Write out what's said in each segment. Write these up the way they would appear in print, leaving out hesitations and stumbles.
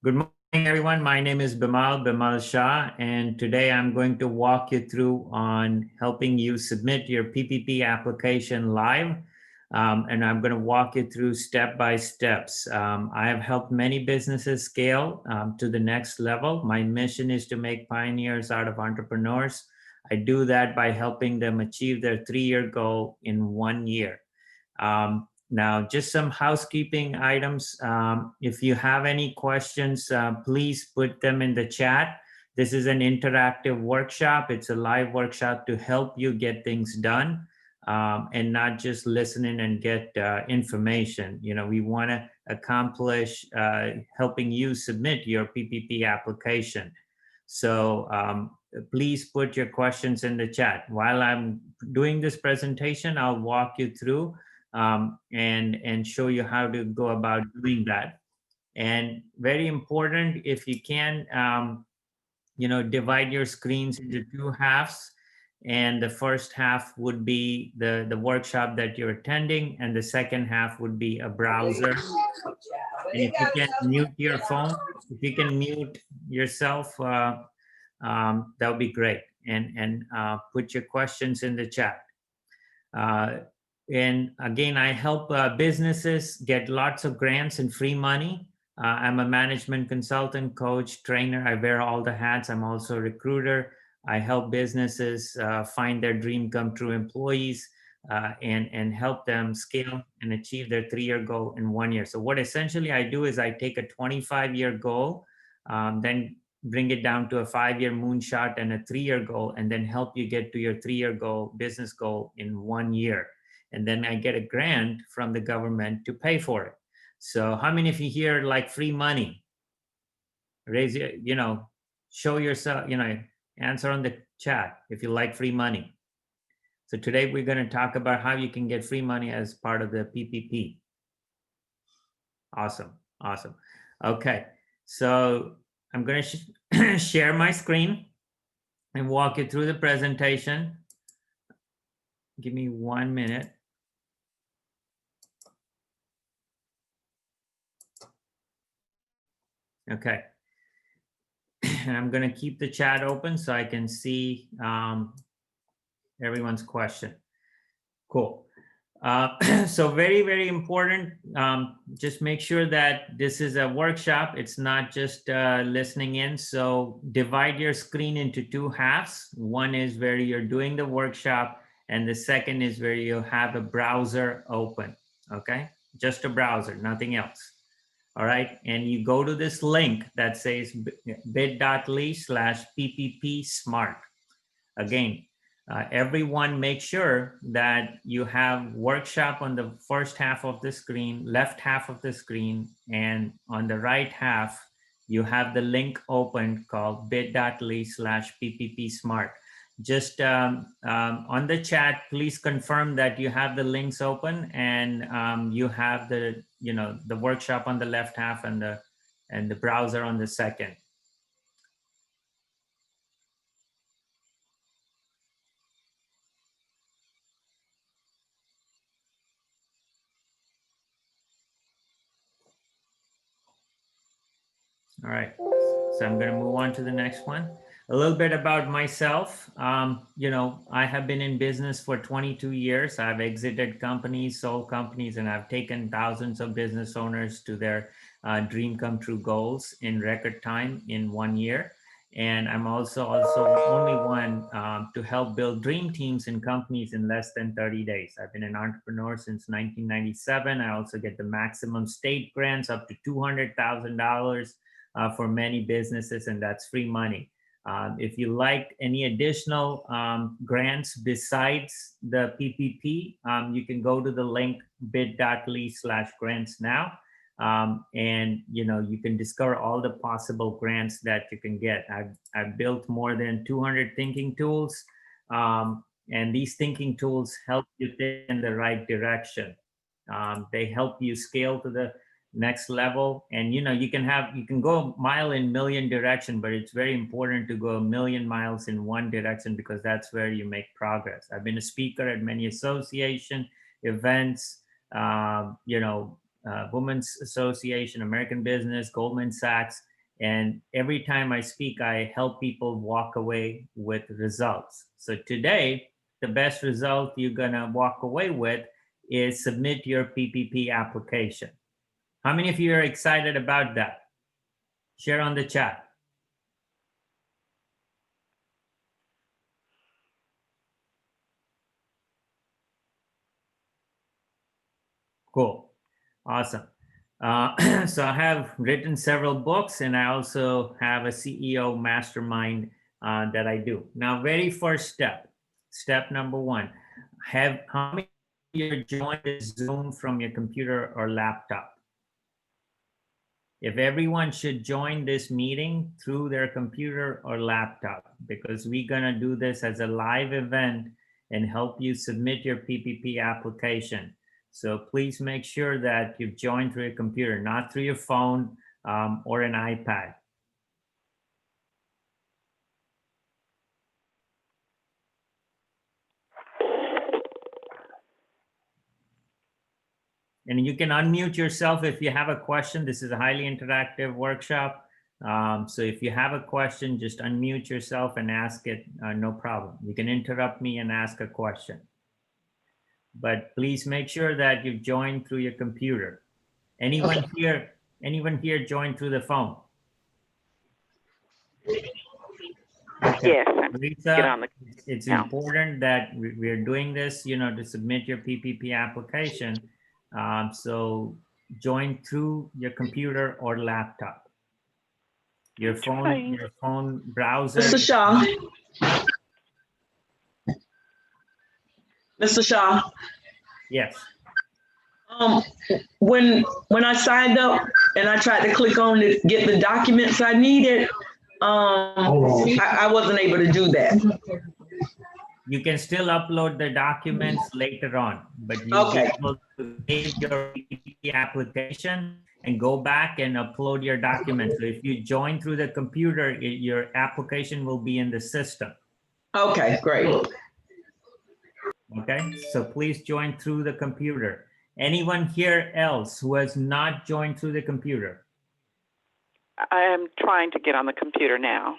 Good morning, everyone. My name is Bimal Shah, and today I'm going to walk you through on helping you submit your PPP application live. And I'm going to walk you through step by steps. I have helped many businesses scale to the next level. My mission is to make pioneers out of entrepreneurs. I do that by helping them achieve their 3-year goal in 1 year. Now, just some housekeeping items. If you have any questions, please put them in the chat. This is an interactive workshop. It's a live workshop to help you get things done and not just listen in and get information. You know, we want to accomplish helping you submit your PPP application. So please put your questions in the chat. While I'm doing this presentation, I'll walk you through and show you how to go about doing that. And very important, if you can, divide your screens into two halves. And the first half would be the workshop that you're attending, and the second half would be a browser. And if you can mute your phone, if you can mute yourself, that would be great. And put your questions in the chat. And again, I help businesses get lots of grants and free money. I'm a management consultant, coach, trainer. I wear all the hats. I'm also a recruiter. I help businesses find their dream come true employees and help them scale and achieve their 3-year goal in 1 year. So what essentially I do is I take a 25-year goal, then bring it down to a 5-year moonshot and a 3-year goal, and then help you get to your 3-year goal, business goal in 1 year. And then I get a grant from the government to pay for it. So how many of you here like free money? Raise your, show yourself, answer on the chat if you like free money. So today we're going to talk about how you can get free money as part of the PPP. Awesome. Awesome. Okay. So I'm going to share my screen and walk you through the presentation. Give me 1 minute. Okay. And I'm going to keep the chat open so I can see everyone's question. Cool. So very, very important. Just make sure that this is a workshop. It's not just listening in. So divide your screen into two halves. One is where you're doing the workshop, and the second is where you have a browser open. Okay, just a browser, nothing else. All right, and you go to this link that says bit.ly/PPP Smart. Again, everyone make sure that you have workshop on the first half of the screen, left half of the screen, and on the right half, you have the link open called bit.ly/PPP Smart. Just on the chat, please confirm that you have the links open and you have the the workshop on the left half and the browser on the second. All right, so I'm going to move on to the next one. A little bit about myself. I have been in business for 22 years. I've exited companies, sold companies, and I've taken thousands of business owners to their dream come true goals in record time in 1 year. And I'm also only one to help build dream teams in companies in less than 30 days. I've been an entrepreneur since 1997. I also get the maximum state grants up to $200,000 for many businesses, and that's free money. If you like any additional grants besides the PPP, you can go to the link bit.ly/grants now. And you can discover all the possible grants that you can get. I've built more than 200 thinking tools, and these thinking tools help you think in the right direction. They help you scale to the next level, and you can go a mile in million direction, but it's very important to go a million miles in one direction, because that's where you make progress. I've been a speaker at many association events, Women's Association, American Business, Goldman Sachs, And every time I speak, I help people walk away with results. So today, the best result you're going to walk away with is submit your PPP application. How many of you are excited about that? Share on the chat. Cool. Awesome. So I have written several books, and I also have a CEO mastermind that I do. Now, very first step number one, how many of you joined this Zoom from your computer or laptop? If everyone should join this meeting through their computer or laptop, because we're gonna do this as a live event and help you submit your PPP application. So please make sure that you've joined through your computer, not through your phone or an iPad. And you can unmute yourself if you have a question. This is a highly interactive workshop. So if you have a question, just unmute yourself and ask it, no problem. You can interrupt me and ask a question. But please make sure that you've joined through your computer. Anyone here joined through the phone? Okay. Yes, Lisa, it's important that we're doing this, to submit your PPP application. So join through your computer or laptop. Your phone browser. Mr. Shaw. Mr. Shaw. Yes. When I signed up and I tried to click on to get the documents I needed, I wasn't able to do that. You can still upload the documents later on, but you'll Okay. be able to save your PPP application and go back and upload your documents. So if you join through the computer, your application will be in the system. Okay, great. Okay, so please join through the computer. Anyone here else who has not joined through the computer? I am trying to get on the computer now.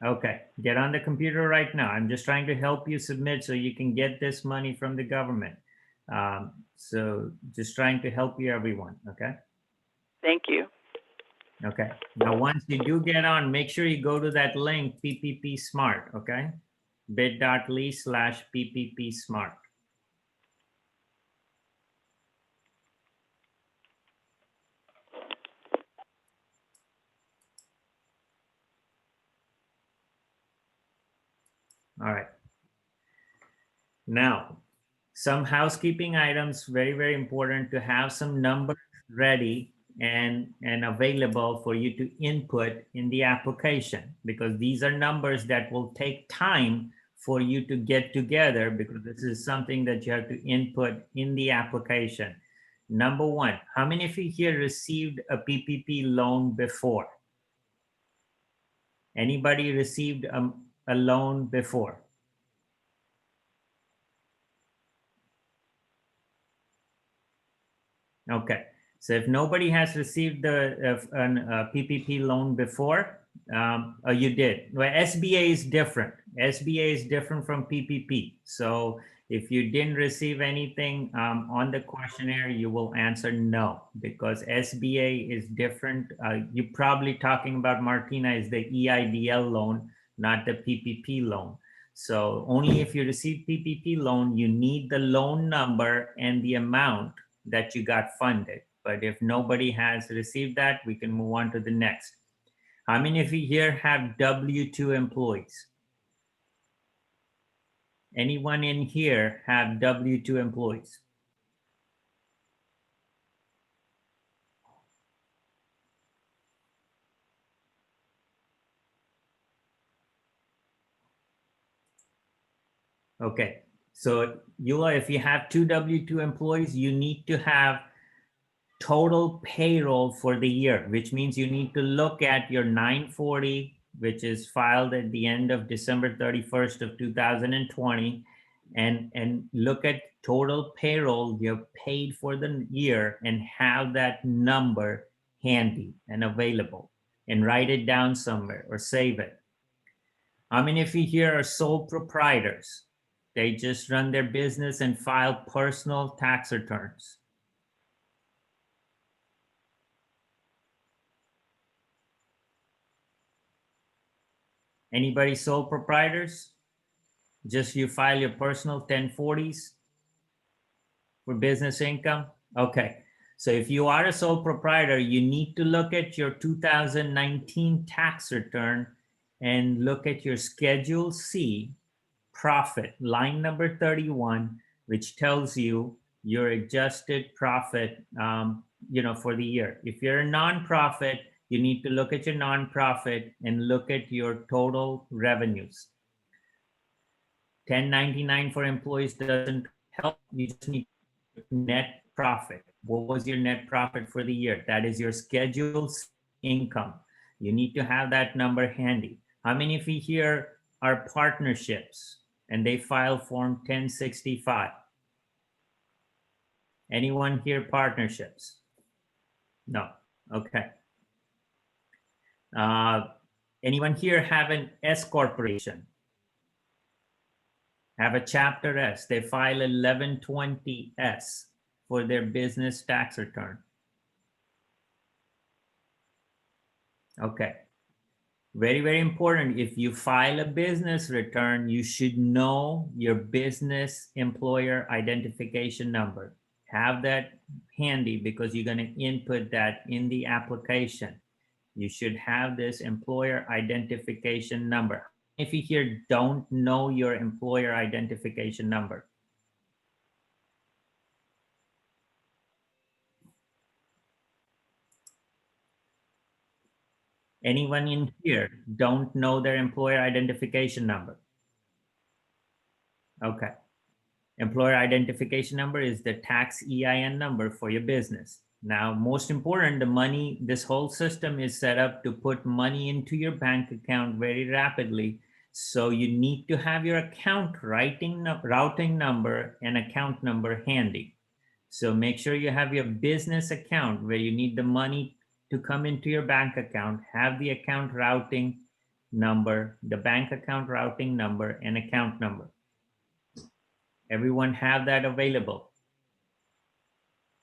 Okay, get on the computer right now. I'm just trying to help you submit so you can get this money from the government. So just trying to help you, everyone, okay? Thank you. Okay, now once you do get on, make sure you go to that link, PPP Smart, okay? bit.ly/PPP Smart. All right. Now, some housekeeping items, very, very important to have some numbers ready and available for you to input in the application, because these are numbers that will take time for you to get together, because this is something that you have to input in the application. Number one, how many of you here received a PPP loan before? Anybody received a loan before? Okay, so if nobody has received a PPP loan before, you did. Well, SBA is different. SBA is different from PPP. So if you didn't receive anything on the questionnaire, you will answer no, because SBA is different. You're probably talking about, Martina, is the EIDL loan, not the PPP loan. So only if you receive PPP loan, you need the loan number and the amount that you got funded. But if nobody has received that, we can move on to the next. How many of you here have W-2 employees? Anyone in here have W-2 employees? Okay, so if you have two W-2 employees, you need to have total payroll for the year, which means you need to look at your 940, which is filed at the end of December 31st of 2020, and look at total payroll you're paid for the year and have that number handy and available. and write it down somewhere or save it. How many of you here are sole proprietors? They just run their business and file personal tax returns. Anybody sole proprietors? Just you file your personal 1040s for business income? Okay. So if you are a sole proprietor, you need to look at your 2019 tax return and look at your Schedule C profit, line number 31, which tells you your adjusted profit, for the year. If you're a nonprofit, you need to look at your nonprofit and look at your total revenues. 1099 for employees doesn't help. You just need net profit. What was your net profit for the year? That is your scheduled income. You need to have that number handy. How many of you here are partnerships and they file Form 1065? Anyone here partnerships? No. Okay. Anyone here have an S corporation? Have a Chapter S? They file 1120S for their business tax return. Okay. Very, very important. If you file a business return, you should know your business employer identification number. Have that handy because you're going to input that in the application. You should have this employer identification number. If you here don't know your employer identification number, anyone in here don't know their employer identification number? Okay. Employer identification number is the tax EIN number for your business. Now, most important, the money, this whole system is set up to put money into your bank account very rapidly. So you need to have your account routing number and account number handy. So make sure you have your business account where you need the money to come into your bank account, have the account routing number, the bank account routing number, and account number. Everyone have that available.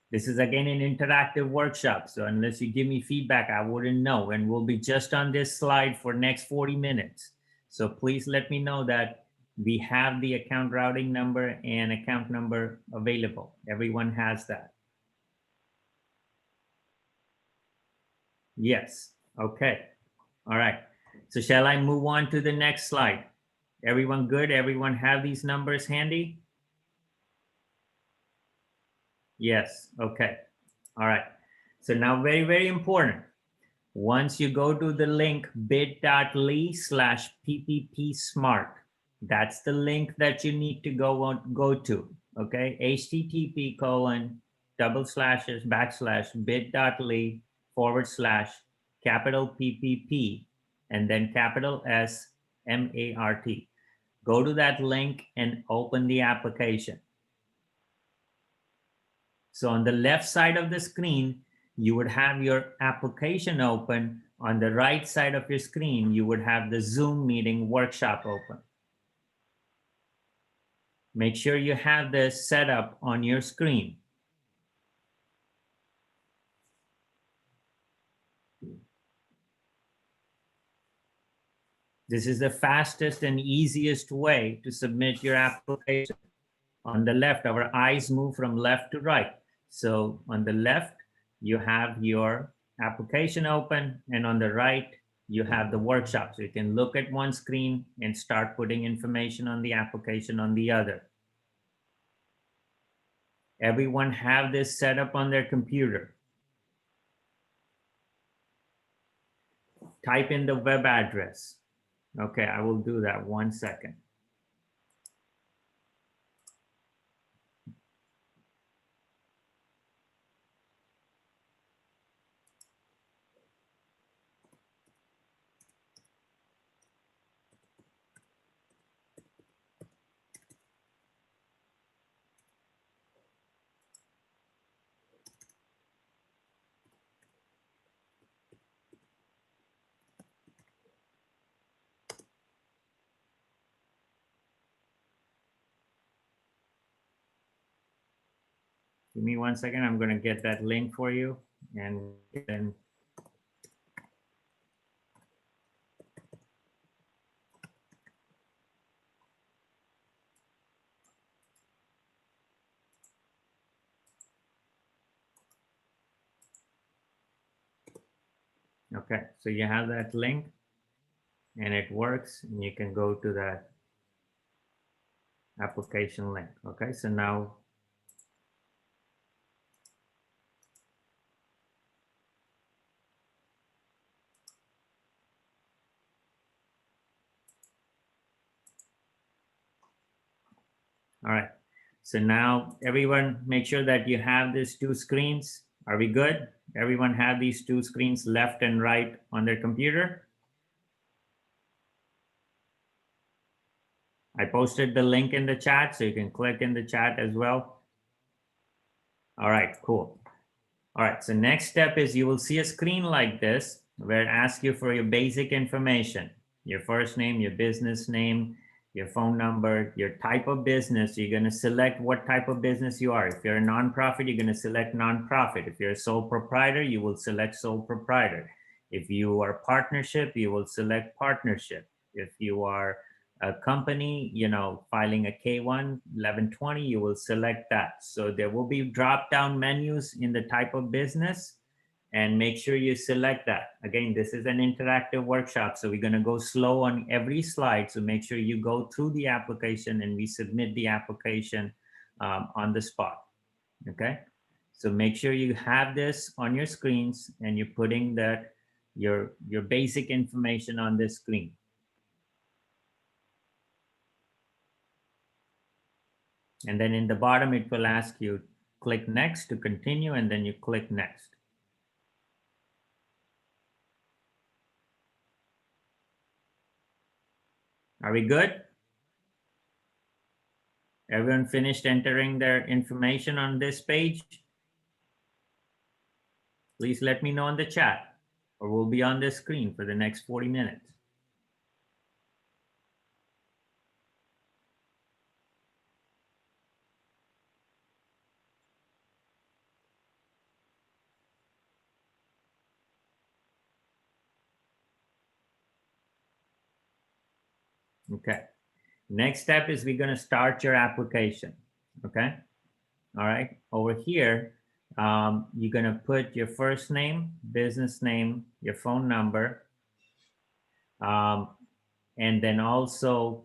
This is again an interactive workshop. So unless you give me feedback, I wouldn't know. And we'll be just on this slide for next 40 minutes. So please let me know that we have the account routing number and account number available. Everyone has that. Yes. Okay. All right. So shall I move on to the next slide? Everyone good? Everyone have these numbers handy? Yes. Okay. All right. So now very, very important. Once you go to the link bit.ly/PPP Smart, that's the link that you need to go to. Okay. http://bit.ly/PPP and then capital SMART. Go to that link and open the application. So on the left side of the screen, you would have your application open. On the right side of your screen, you would have the Zoom meeting workshop open. Make sure you have this set up on your screen. This is the fastest and easiest way to submit your application. On the left, our eyes move from left to right. So on the left, you have your application open, and on the right, you have the workshop. So you can look at one screen and start putting information on the application on the other. Everyone have this set up on their computer. Type in the web address. Okay, I will do that 1 second. Give me 1 second. I'm going to get that link for you. And then okay, so you have that link and it works, and you can go to that application link. Okay, so now all right, so now everyone make sure that you have these two screens. Are we good? Everyone have these two screens, left and right, on their computer? I posted the link in the chat, so you can click in the chat as well. All right, cool. All right, so next step is you will see a screen like this where it asks you for your basic information, your first name, your business name, your phone number, your type of business. You're going to select what type of business you are. If you're a nonprofit, you're going to select nonprofit. If you're a sole proprietor, you will select sole proprietor. If you are partnership, you will select partnership. If you are a company, filing a K1 1120, you will select that. So there will be drop down menus in the type of business, and make sure you select that. Again, this is an interactive workshop, so we're going to go slow on every slide. So make sure you go through the application and we submit the application on the spot. Okay. So make sure you have this on your screens and you're putting that your basic information on this screen. And then in the bottom, it will ask you click next to continue, and then you click next. Are we good? Everyone finished entering their information on this page? Please let me know in the chat, or we'll be on this screen for the next 40 minutes. Okay. Next step is we're going to start your application. Okay. All right. Over here, you're going to put your first name, business name, your phone number, and then also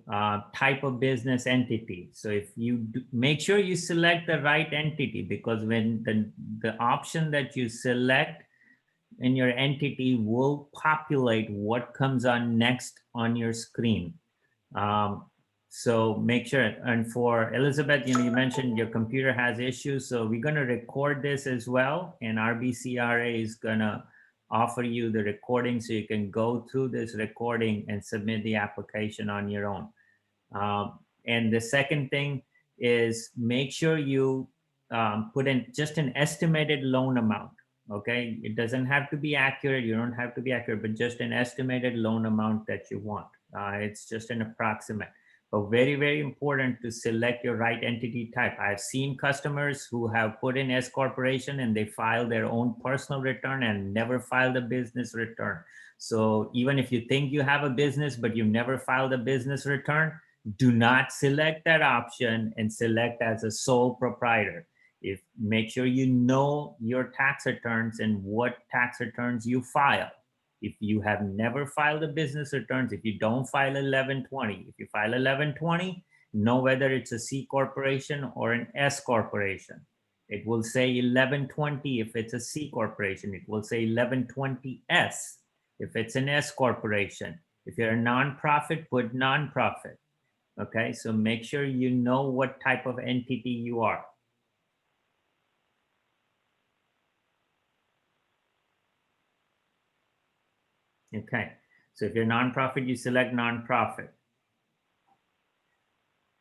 type of business entity. So if you make sure you select the right entity, because when the option that you select in your entity will populate what comes on next on your screen. So make sure. And for Elizabeth, you mentioned your computer has issues, so we're going to record this as well, and RBCRA is going to offer you the recording so you can go through this recording and submit the application on your own. And the second thing is make sure you put in just an estimated loan amount. Okay, it doesn't have to be accurate. You don't have to be accurate, but just an estimated loan amount that you want. It's just an approximate, but very, very important to select your right entity type. I've seen customers who have put in S corporation and they file their own personal return and never filed a business return. So even if you think you have a business, but you've never filed a business return, do not select that option and select as a sole proprietor. Make sure you know your tax returns and what tax returns you file. If you have never filed a business returns, if you don't file 1120, if you file 1120, know whether it's a C corporation or an S corporation. It will say 1120 if it's a C corporation. It will say 1120S if it's an S corporation. If you're a nonprofit, put nonprofit. Okay, so make sure you know what type of entity you are. Okay, so if you're nonprofit, you select nonprofit.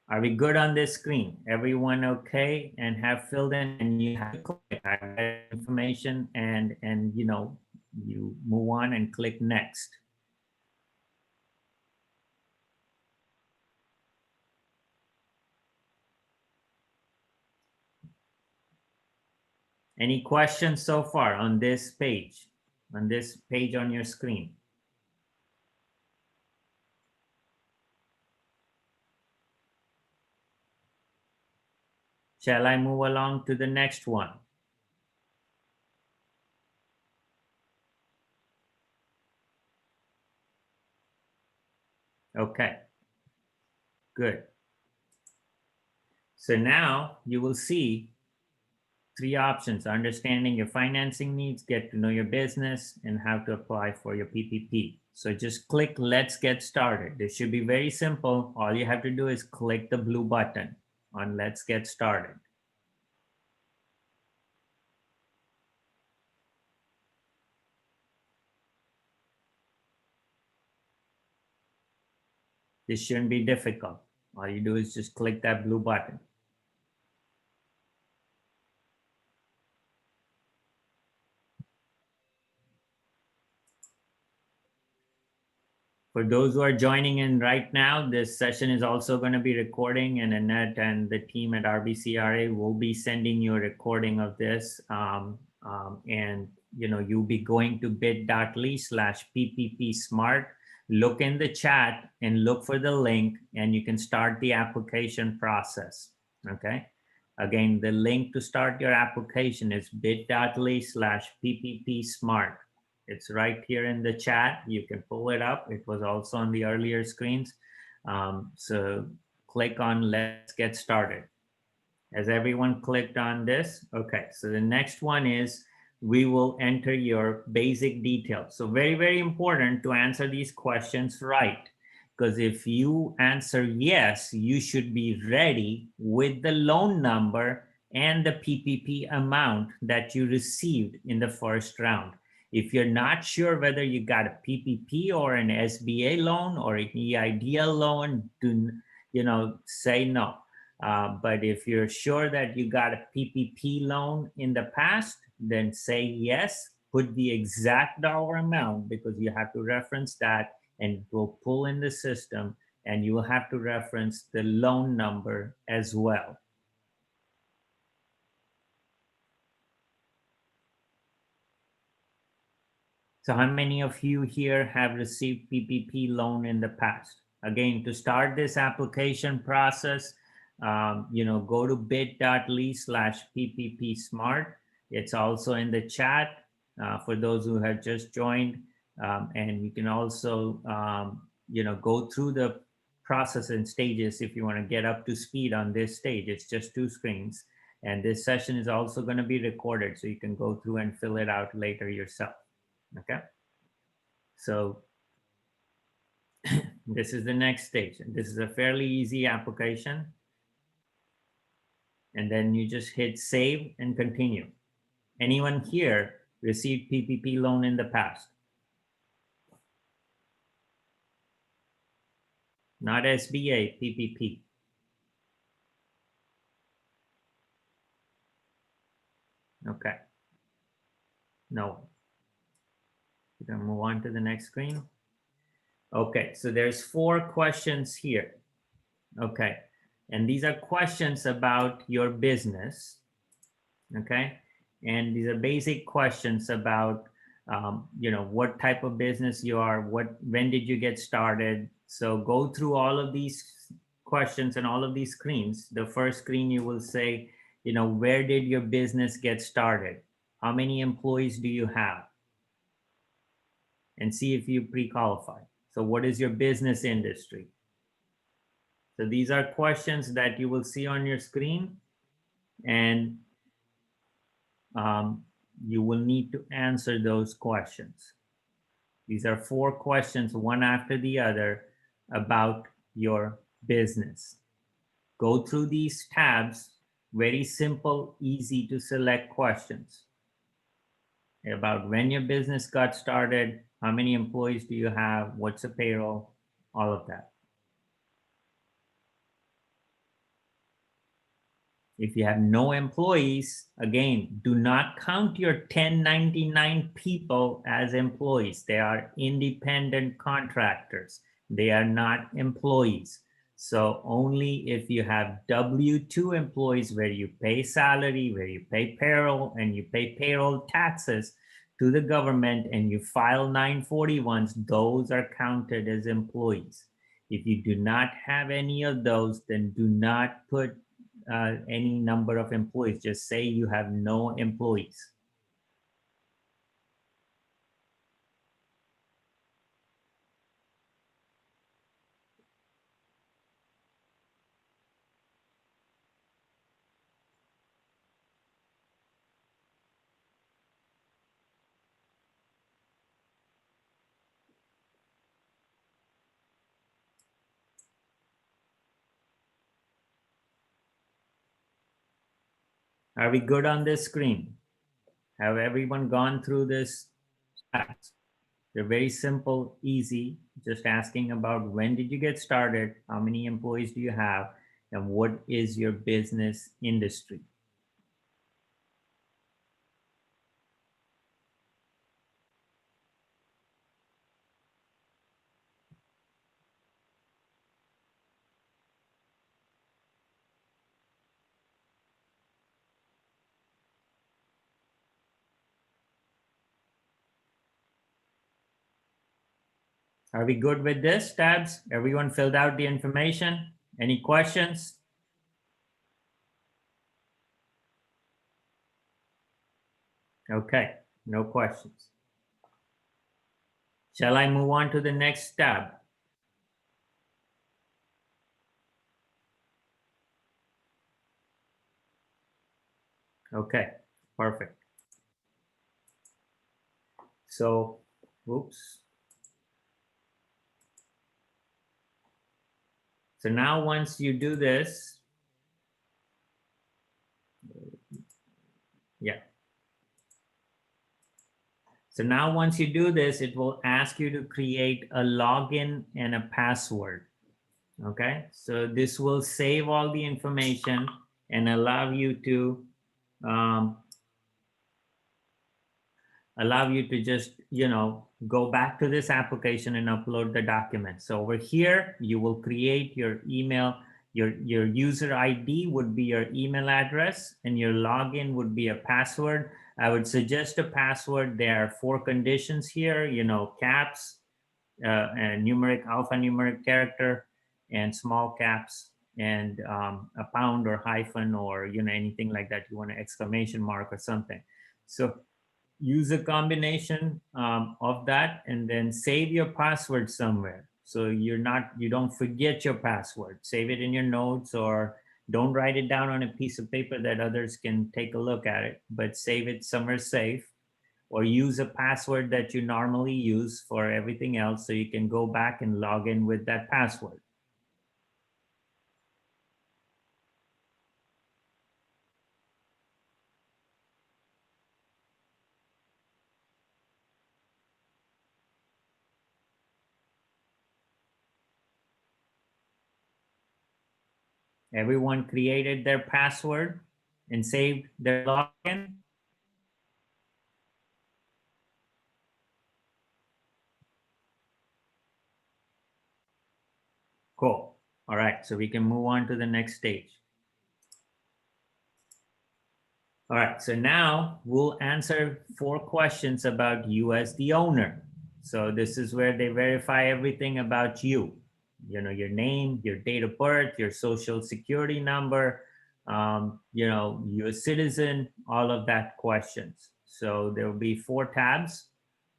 Are we good on this screen? Everyone okay and have filled in, and you have to click information and you move on and click next. Any questions so far on this page on your screen? Shall I move along to the next one? Okay, good. So now you will see three options: understanding your financing needs, get to know your business, and how to apply for your PPP. So just click Let's Get Started. This should be very simple. All you have to do is click the blue button on Let's Get Started. This shouldn't be difficult. All you do is just click that blue button. For those who are joining in right now, this session is also going to be recording, and Annette and the team at RBCRA will be sending you a recording of this. And you'll be going to bit.ly/PPP Smart. Look in the chat and look for the link, and you can start the application process. Okay. Again, the link to start your application is bit.ly/PPP Smart. It's right here in the chat. You can pull it up. It was also on the earlier screens. So click on Let's Get Started. Has everyone clicked on this? Okay, so the next one is we will enter your basic details. So very, very important to answer these questions right. Because if you answer yes, you should be ready with the loan number and the PPP amount that you received in the first round. If you're not sure whether you got a PPP or an SBA loan or an EIDL loan, say no. But if you're sure that you got a PPP loan in the past, then say yes, put the exact dollar amount because you have to reference that and it will pull in the system, and you will have to reference the loan number as well. So how many of you here have received PPP loan in the past? Again, to start this application process, go to bit.ly/PPP Smart. It's also in the chat for those who have just joined. And you can also, go through the process and stages if you want to get up to speed on this stage. It's just 2 screens. And this session is also going to be recorded, so you can go through and fill it out later yourself. Okay, so this is the next stage, and this is a fairly easy application. And then you just hit save and continue. Anyone here received PPP loan in the past? Not SBA, PPP. Okay, no. We're gonna move on to the next screen. Okay, so there's 4 questions here. Okay, and these are questions about your business. Okay, and these are basic questions about, what type of business you are, when did you get started? So go through all of these questions and all of these screens. The first screen you will say, where did your business get started? How many employees do you have? And see if you pre-qualify. So what is your business industry? So these are questions that you will see on your screen, and you will need to answer those questions. These are 4 questions, one after the other, about your business. Go through these tabs, very simple, easy to select questions about when your business got started, how many employees do you have, what's the payroll, all of that. If you have no employees, again, do not count your 1099 people as employees. They are independent contractors. They are not employees. So only if you have W-2 employees where you pay salary, where you pay payroll, and you pay payroll taxes to the government, and you file 941s, those are counted as employees. If you do not have any of those, then do not put any number of employees. Just say you have no employees. Are we good on this screen? Have everyone gone through this steps? They're very simple, easy, just asking about when did you get started, how many employees do you have, and what is your business industry? Are we good with this, tabs? Everyone filled out the information? Any questions? Okay, no questions. Shall I move on to the next tab? Okay, perfect. So, whoops. So now once you do this, yeah. So now once you do this, it will ask you to create a login and a password. Okay, so this will save all the information and allow you to just, go back to this application and upload the document. So over here, you will create your email. Your user ID would be your email address, and your login would be a password. I would suggest a password. There are 4 conditions here, caps, and alphanumeric character, and small caps, and a pound or hyphen, or anything like that. You want an exclamation mark or something. So use a combination of that, and then save your password somewhere. So you don't forget your password. Save it in your notes, or don't write it down on a piece of paper that others can take a look at it, but save it somewhere safe, or use a password that you normally use for everything else, so you can go back and log in with that password. Everyone created their password and saved their login? Cool. All right, so we can move on to the next stage. All right, so now we'll answer 4 questions about you as the owner. So this is where they verify everything about you. Your name, your date of birth, your social security number, you're a citizen, all of that questions. So there will be 4 tabs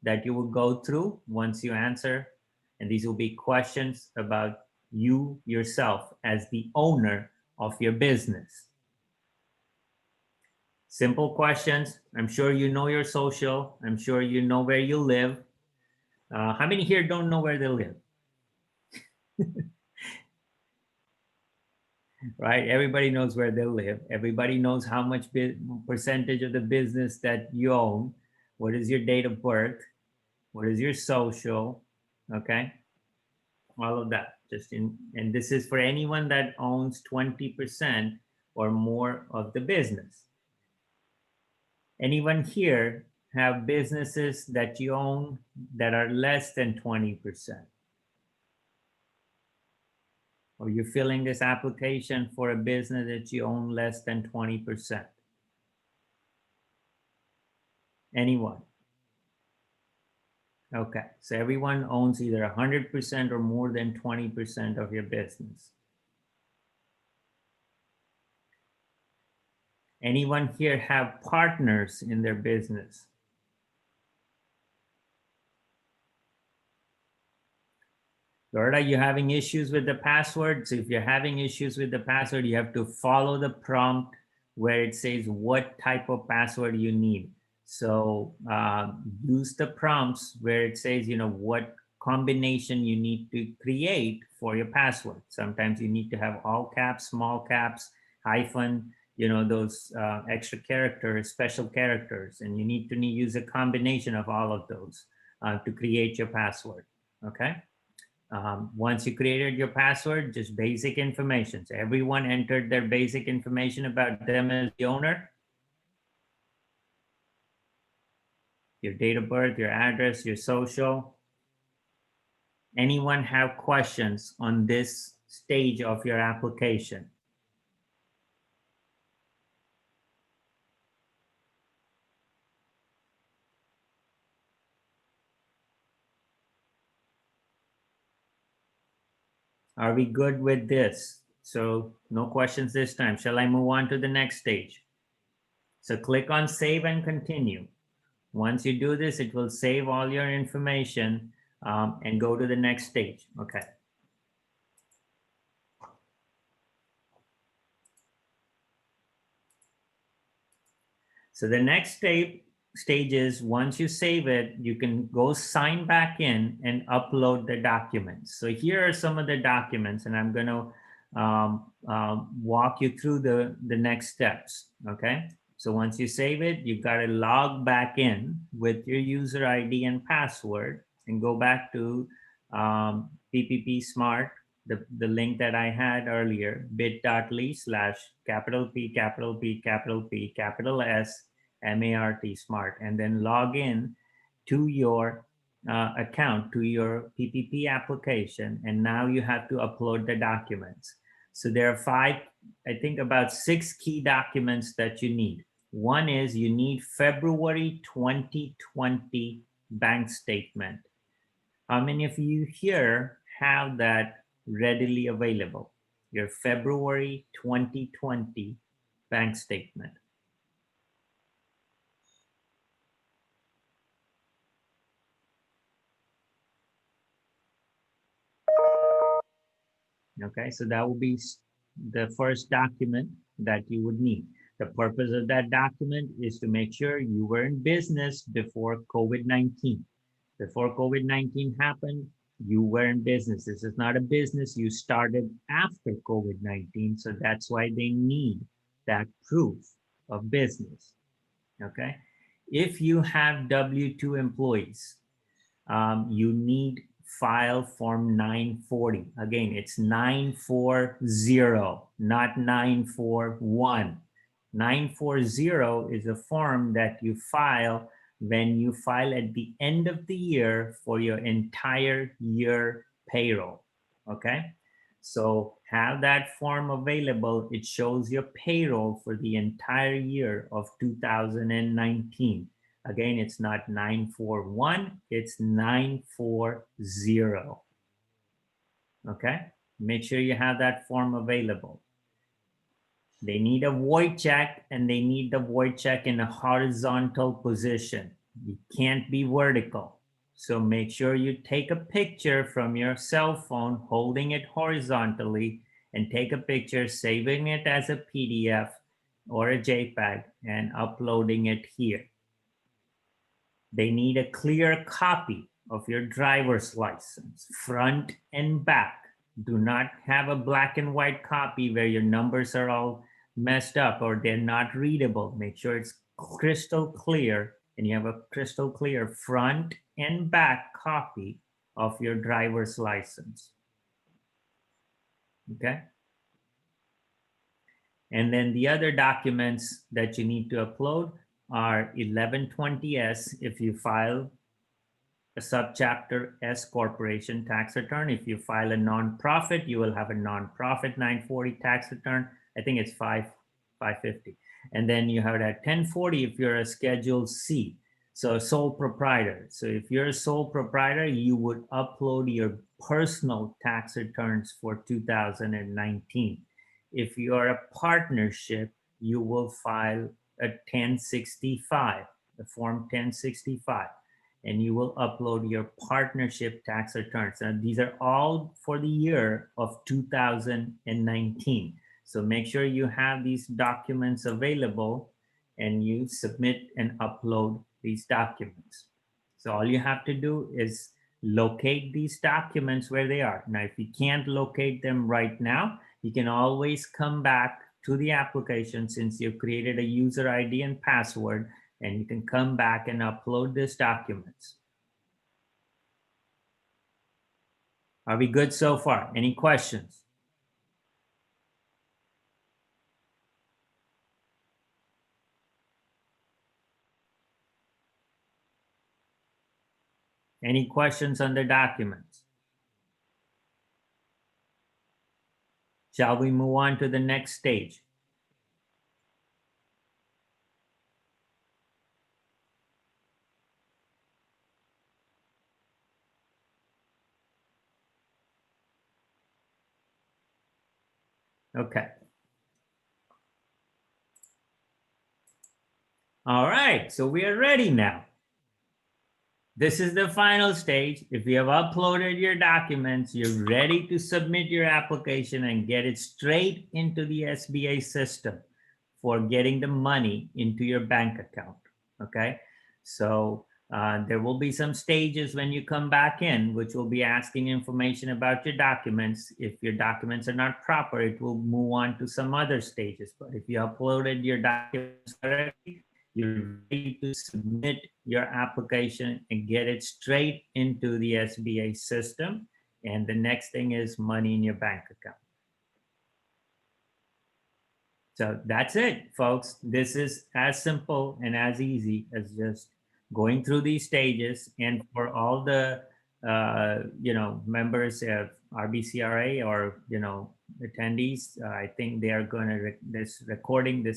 that you will go through once you answer. And these will be questions about you yourself as the owner of your business. Simple questions. I'm sure you know your social. I'm sure you know where you live. How many here don't know where they live? Right? Everybody knows where they live. Everybody knows how much percentage of the business that you own. What is your date of birth? What is your social? Okay. All of that. And this is for anyone that owns 20% or more of the business. Anyone here have businesses that you own that are less than 20%? or you're filling this application for a business that you own less than 20%? Anyone? Okay, so everyone owns either 100% or more than 20% of your business. Anyone here have partners in their business? Lord, are you having issues with the password? So if you're having issues with the password, you have to follow the prompt where it says what type of password you need. So use the prompts where it says, you know, what combination you need to create for your password. Sometimes you need to have all caps, small caps, hyphen, you know, those extra characters, special characters, and you need to use a combination of all of those to create your password, okay? Once you created your password, just basic information. So everyone entered their basic information about them as the owner. Your date of birth, your address, your social. Anyone have questions on this stage of your application? Are we good with this? So no questions this time. Shall I move on to the next stage? So click on save and continue. Once you do this, it will save all your information and go to the next stage. Okay. So the next stage is once you save it, you can go sign back in and upload the documents. So here are some of the documents, and I'm going to walk you through the next steps. Okay. So once you save it, you've got to log back in with your user ID and password and go back to PPP Smart, the link that I had earlier, bit.ly/capital P, capital P, capital P, capital S, MART Smart, and then log in to your account, to your PPP application. And now you have to upload the documents. So there are I think about 6 key documents that you need. One is you need February 2020 bank statement. How many of you here have that readily available? Your February 2020 bank statement. Okay, so that will be the first document that you would need. The purpose of that document is to make sure you were in business before COVID-19. Before COVID-19 happened, you were in business. This is not a business you started after COVID-19, so that's why they need that proof of business, okay? If you have W-2 employees, you need file form 940. Again, it's 940, not 941. 940 is a form that you file when you file at the end of the year for your entire year payroll, okay? So have that form available. It shows your payroll for the entire year of 2019. Again, it's not 941, it's 940. Okay, make sure you have that form available. They need a void check, and they need the void check in a horizontal position. You can't be vertical. So make sure you take a picture from your cell phone, holding it horizontally, and take a picture, saving it as a PDF or a JPEG, and uploading it here. They need a clear copy of your driver's license, front and back. Do not have a black and white copy where your numbers are all messed up or they're not readable. Make sure it's crystal clear and you have a crystal clear front and back copy of your driver's license. Okay? And then the other documents that you need to upload are 1120S if you file a subchapter S corporation tax return. If you file a nonprofit, you will have a nonprofit 940 tax return. I think it's 550. And then you have that 1040 if you're a Schedule C, so sole proprietor. So if you're a sole proprietor, you would upload your personal tax returns for 2019. If you are a partnership, you will file a 1065, the form 1065, and you will upload your partnership tax returns. And these are all for the year of 2019. So make sure you have these documents available and you submit and upload these documents. So all you have to do is locate these documents where they are. Now, if you can't locate them right now, you can always come back to the application since you've created a user ID and password, and you can come back and upload these documents. Are we good so far? Any questions? Any questions on the documents? Shall we move on to the next stage? Okay. All right, so we are ready now. This is the final stage. If you have uploaded your documents, you're ready to submit your application and get it straight into the SBA system for getting the money into your bank account, okay? So there will be some stages when you come back in, which will be asking information about your documents. If your documents are not proper, it will move on to some other stages. But if you uploaded your documents correctly, you're ready to submit your application and get it straight into the SBA system. And the next thing is money in your bank account. So that's it, folks. This is as simple and as easy as just going through these stages. And for all the members of RBCRA or attendees, I think they are going to this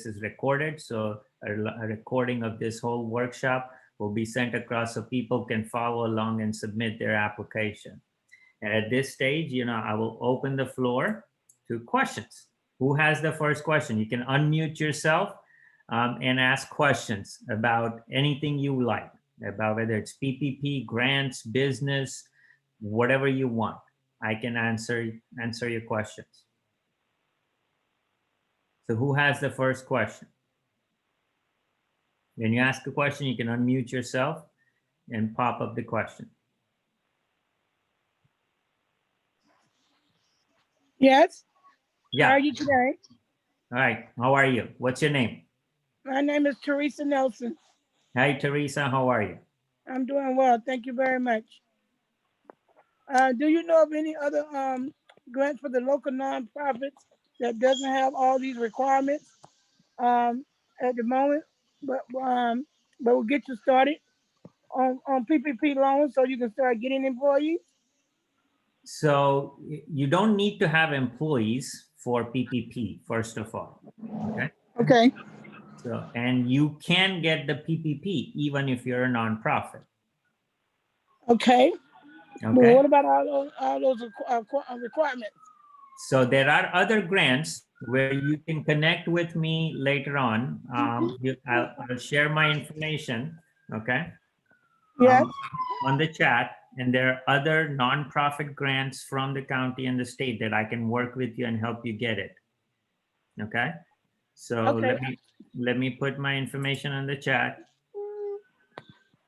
is recorded, so a recording of this whole workshop will be sent across so people can follow along and submit their application. And at this stage, I will open the floor to questions. Who has the first question? You can unmute yourself and ask questions about anything you like, about whether it's PPP, grants, business, whatever you want. I can answer your questions. So who has the first question? When you ask a question, you can unmute yourself and pop up the question. Yes. Yeah. How are you today? All right. How are you? What's your name? My name is Teresa Nelson. Hi, Teresa. How are you? I'm doing well. Thank you very much. Do you know of any other grants for the local nonprofits that doesn't have all these requirements at the moment, but will get you started on PPP loans so you can start getting employees? So you don't need to have employees for PPP, first of all. Okay. Okay. So, and you can get the PPP even if you're a nonprofit. Okay. Okay. Well, what about all those requirements? So there are other grants where you can connect with me later on. I'll share my information. Okay. Yes. On the chat, and there are other nonprofit grants from the county and the state that I can work with you and help you get it. Okay. So Okay. let me put my information on the chat.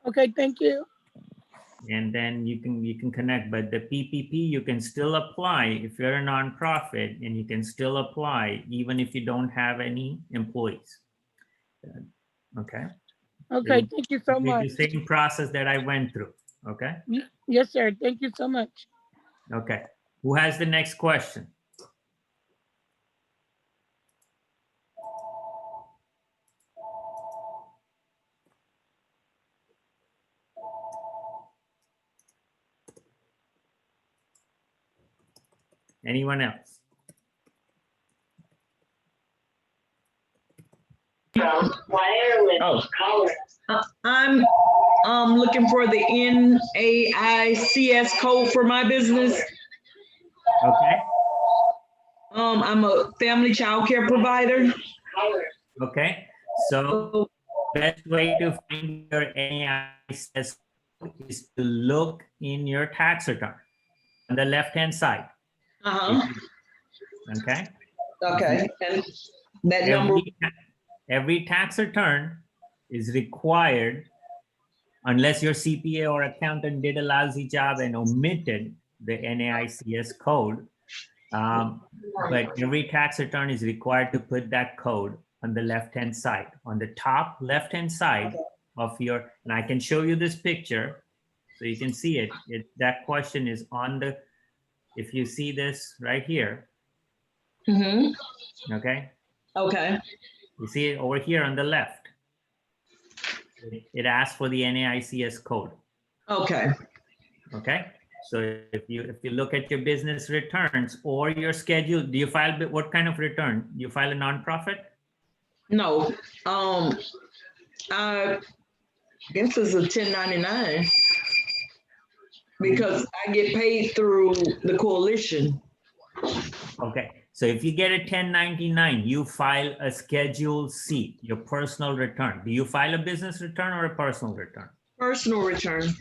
Okay, thank you. And then you can connect. But the PPP, you can still apply if you're a nonprofit, and you can still apply even if you don't have any employees. Okay. Okay, thank you so much. The same process that I went through. Okay. Yes, sir. Thank you so much. Okay. Who has the next question? Anyone else? Oh. I'm looking for the NAICS code for my business. Okay. I'm a family child care provider. Okay. So best way to find your NAICS is to look in your tax return on the left-hand side. Uh-huh. Okay. Okay. And that number. Every tax return is required, unless your CPA or accountant did a lousy job and omitted the NAICS code. But every tax return is required to put that code on the left-hand side, on the top left-hand side of your, and I can show you this picture so you can see it. That question is on the, if you see this right here, okay? Okay. You see it over here on the left. It asks for the NAICS code. Okay. Okay. So if you look at your business returns or your schedule, do you file, what kind of return? You file a nonprofit? No. I guess it's a 1099 because I get paid through the coalition. Okay. So if you get a 1099, you file a Schedule C, your personal return. Do you file a business return or a personal return? Personal return.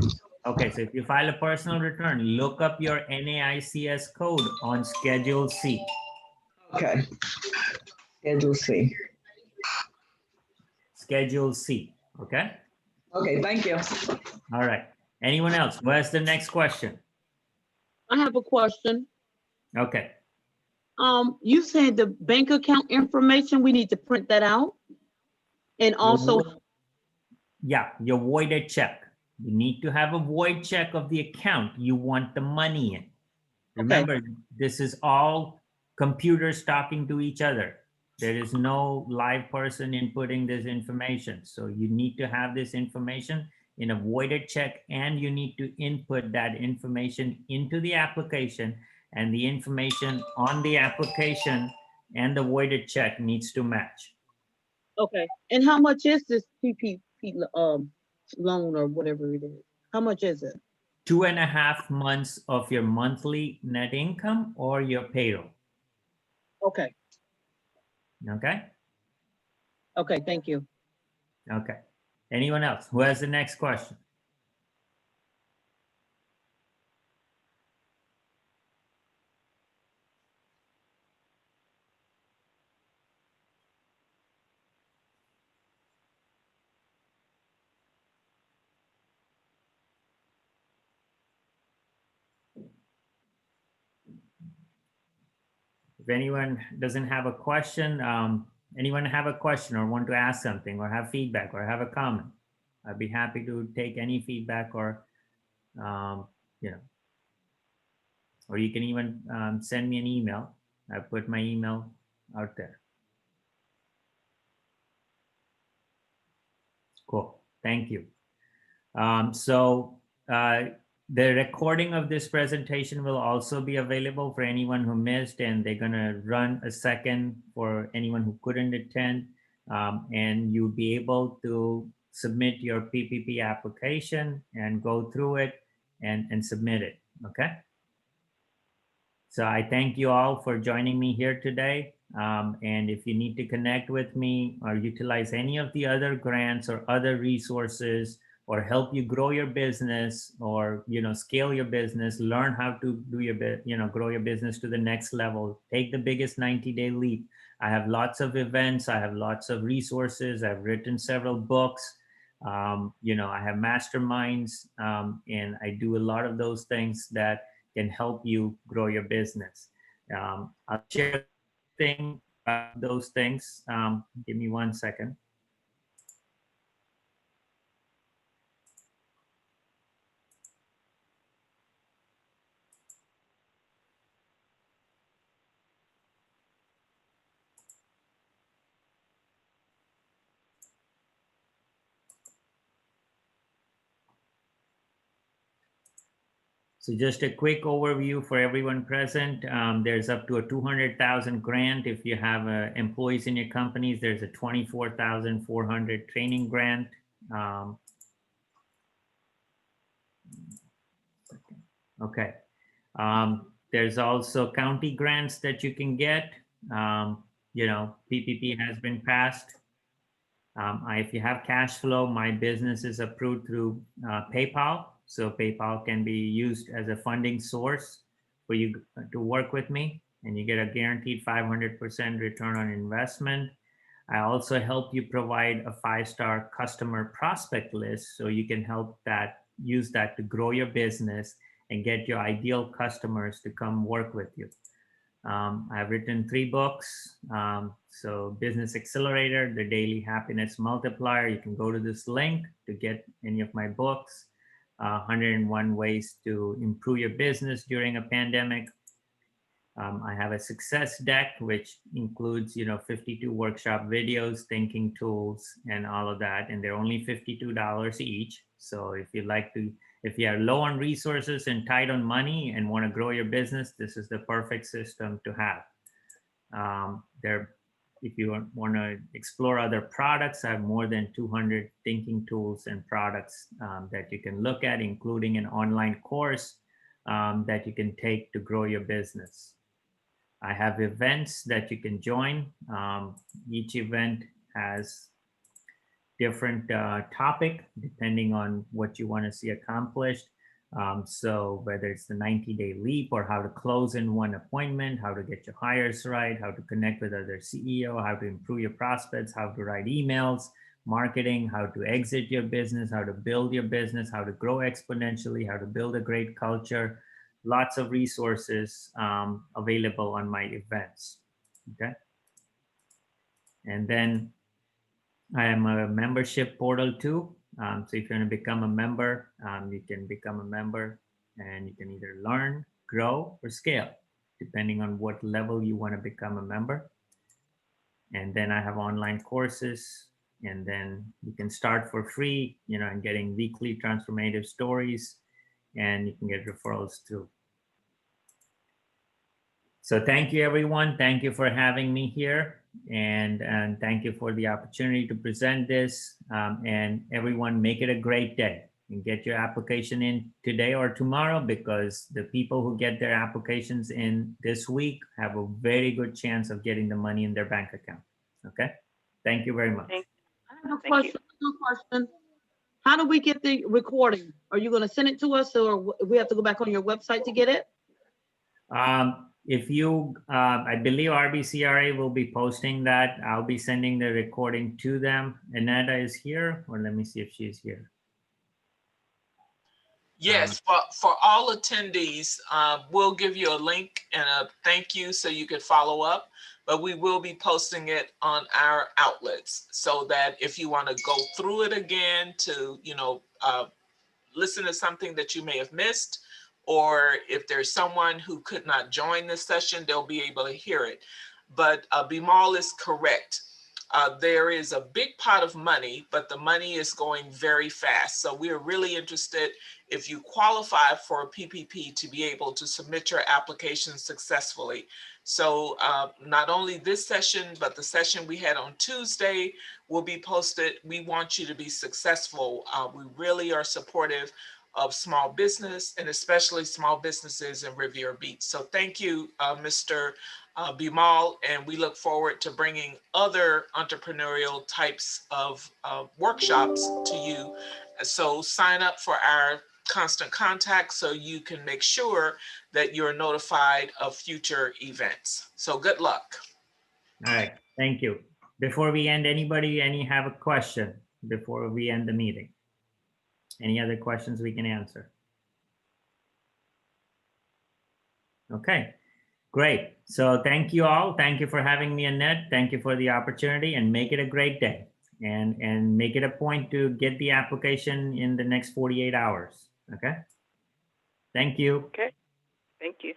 Okay. So if you file a personal return, look up your NAICS code on Schedule C. Okay. Schedule C. Schedule C. Okay. Okay. Thank you. All right. Anyone else? Where's the next question? I have a question. Okay. You said the bank account information, we need to print that out. And also, Yeah, your voided check. You need to have a void check of the account you want the money in. Remember, this is all computers talking to each other. There is no live person inputting this information. So you need to have this information in a voided check, and you need to input that information into the application, and the information on the application and the voided check needs to match. okay. And how much is this PPP loan or whatever it is? How much is it? 2.5 months of your monthly net income or your payroll. Okay. Okay. Okay. Thank you. Okay. Anyone else? Who has the next question? If anyone doesn't have a question, anyone have a question or want to ask something or have feedback or have a comment, I'd be happy to take any feedback or, you know, or you can even send me an email. I put my email out there. Cool. Thank you. The recording of this presentation will also be available for anyone who missed, and they're going to run a second for anyone who couldn't attend. And you'll be able to submit your PPP application and go through it and submit it. Okay. So I thank you all for joining me here today. And if you need to connect with me or utilize any of the other grants or other resources, or help you grow your business, or scale your business, learn how to do grow your business to the next level, take the biggest 90-day leap. I have lots of events, I have lots of resources, I've written several books, I have masterminds, and I do a lot of those things that can help you grow your business. I'll share those things. Give me 1 second. So just a quick overview for everyone present. There's up to a 200,000 grant. If you have employees in your companies, there's a 24,400 training grant. Okay. There's also county grants that you can get. PPP has been passed. If you have cash flow, my business is approved through PayPal. So PayPal can be used as a funding source for you to work with me, and you get a guaranteed 500% return on investment. I also help you provide a 5-star customer prospect list so you can use that to grow your business and get your ideal customers to come work with you. I've written 3 books. So Business Accelerator, The Daily Happiness Multiplier. You can go to this link to get any of my books. 101 Ways to Improve Your Business During a Pandemic. I have a success deck, which includes, 52 workshop videos, thinking tools, and all of that. And they're only $52 each. So if you are low on resources and tight on money and want to grow your business, this is the perfect system to have. If you want to explore other products, I have more than 200 thinking tools and products that you can look at, including an online course that you can take to grow your business. I have events that you can join. Each event has different topic depending on what you want to see accomplished. So whether it's the 90-day leap or how to close in one appointment, how to get your hires right, how to connect with other CEO, how to improve your prospects, how to write emails, marketing, how to exit your business, how to build your business, how to grow exponentially, how to build a great culture. Lots of resources available on my events. Okay. And then I am a membership portal too. So if you want to become a member, you can become a member and you can either learn, grow, or scale, depending on what level you want to become a member. And then I have online courses, and then you can start for free, and getting weekly transformative stories, and you can get referrals too. So thank you, everyone. Thank you for having me here. And thank you for the opportunity to present this. And everyone, make it a great day and get your application in today or tomorrow, because the people who get their applications in this week have a very good chance of getting the money in their bank account. Okay. Thank you very much. Thank I have a Thank you. question. How do we get the recording? Are you going to send it to us, or we have to go back on your website to get it? If you, I believe RBCRA will be posting that. I'll be sending the recording to them. Ananda is here, or let me see if she's here. Yes, for all attendees, we'll give you a link and a thank you so you could follow up, but we will be posting it on our outlets so that if you want to go through it again to, listen to something that you may have missed, or if there's someone who could not join this session, they'll be able to hear it. But Bimal is correct. There is a big pot of money, but the money is going very fast. So we're really interested, if you qualify for a PPP, to be able to submit your application successfully. So not only this session, but the session we had on Tuesday will be posted. We want you to be successful. We really are supportive of small business, and especially small businesses in Riviera Beach. So thank you, Mr. Bimal, and we look forward to bringing other entrepreneurial types of workshops to you. So sign up for our constant contact so you can make sure that you're notified of future events. So good luck. All right, thank you. Before we end, anybody have a question before we end the meeting? Any other questions we can answer? Okay, great. So thank you all. Thank you for having me, Annette. Thank you for the opportunity, and make it a great day. And make it a point to get the application in the next 48 hours. Okay. Thank you. Okay. Thank you.